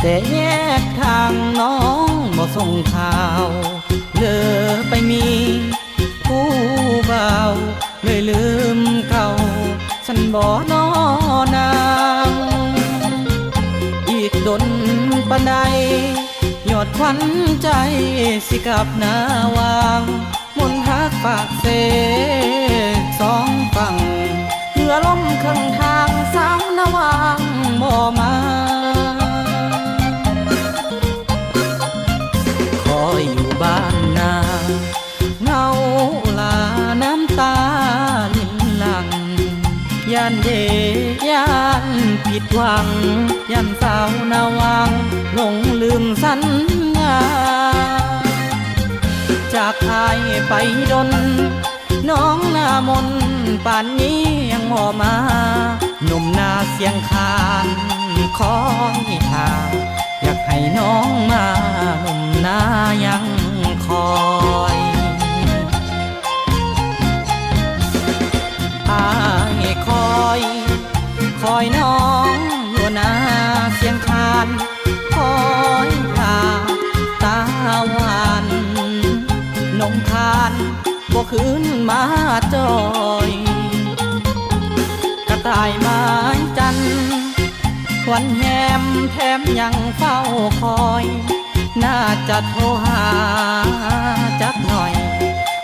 แต่แยกทางน้องบ่ส่งข่าวเลอไปมีผู้เบาเลยลืมเก่าฉันบ่น้อนางอีกดนปานใดยอดควันใจสิกลับหน้าวางมนหักฝากเสสองฝั่งเรือล้มข้างทางสาวนาวางบ่มาคอยอยู่บ้านนาเงาลาน้ำตาลินหลังย่านเดย่านผิดหวังย่านสาวนาวางหลงลืมสัญญาจากอายไปดนน้องหน้ามนป่านนี้ยังบ่มาหนุ่มนาเสียงคานคอยทางอยากให้น้องมาหนุ่มนายังคอยอายคอยน้องอยู่นาเสียงคานคอยทางตาหวานนงคานบ่คืนมาจอยกระต่ายไม้จันวันแฮมแถมยังเฝ้าคอยน่าจะโทรหาจักหน่อย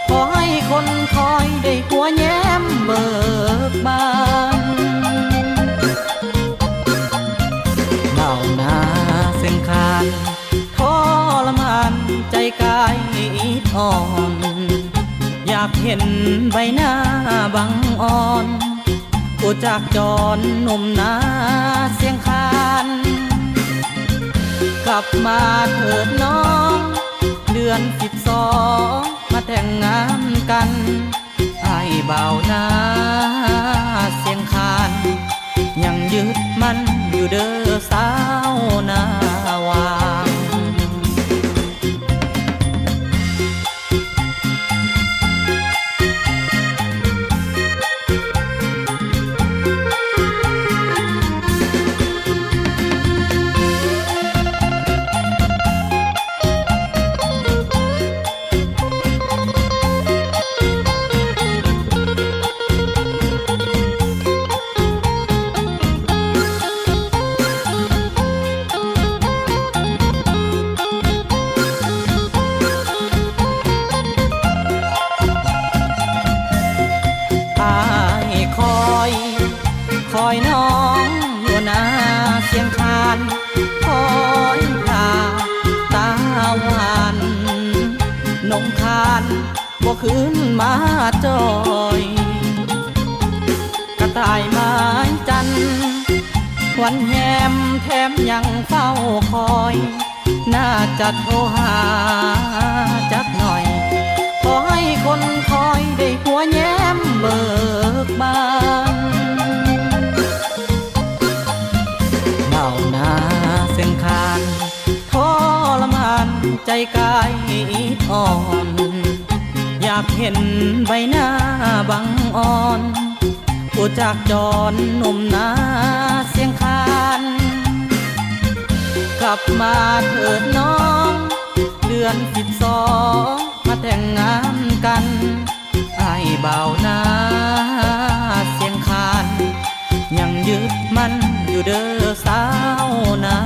ขอให้คนคอยได้หัวแย้มเบิกบานเล่านาเส้นคานทรมานใจกายอิดอ่อนอยากเห็นใบหน้าบังอ่อนกูจากจรหนุ่มนาเสียงคานกลับมาเถิดน้องเดือน12มาแต่งงานกันไอ้บ่าวนาเสียงคานยังยึดมันอยู่เด้อสาวนาวางคอยน้องอยู่นาเสียงคานคอยทาตาหวานนงคานบ่คืนมาจอยกระต่ายไม้จันวันแฮมแถมยังเฝ้าคอยน่าจะโทรหาจักหน่อยขอให้คนคอยได้หัวแย้มเบิกบานเล่านาเส้นคานทรมานใจกายอิดอ่อนอยากเห็นใบหน้าบังอ่อนกูจากจรหนุ่มนาเสียงคานกลับมาเถิดน้องเดือน12มาแต่งงานกันไอ้บ่าวนาเสียงคานยังยึดมันอยู่เด้อสาวนา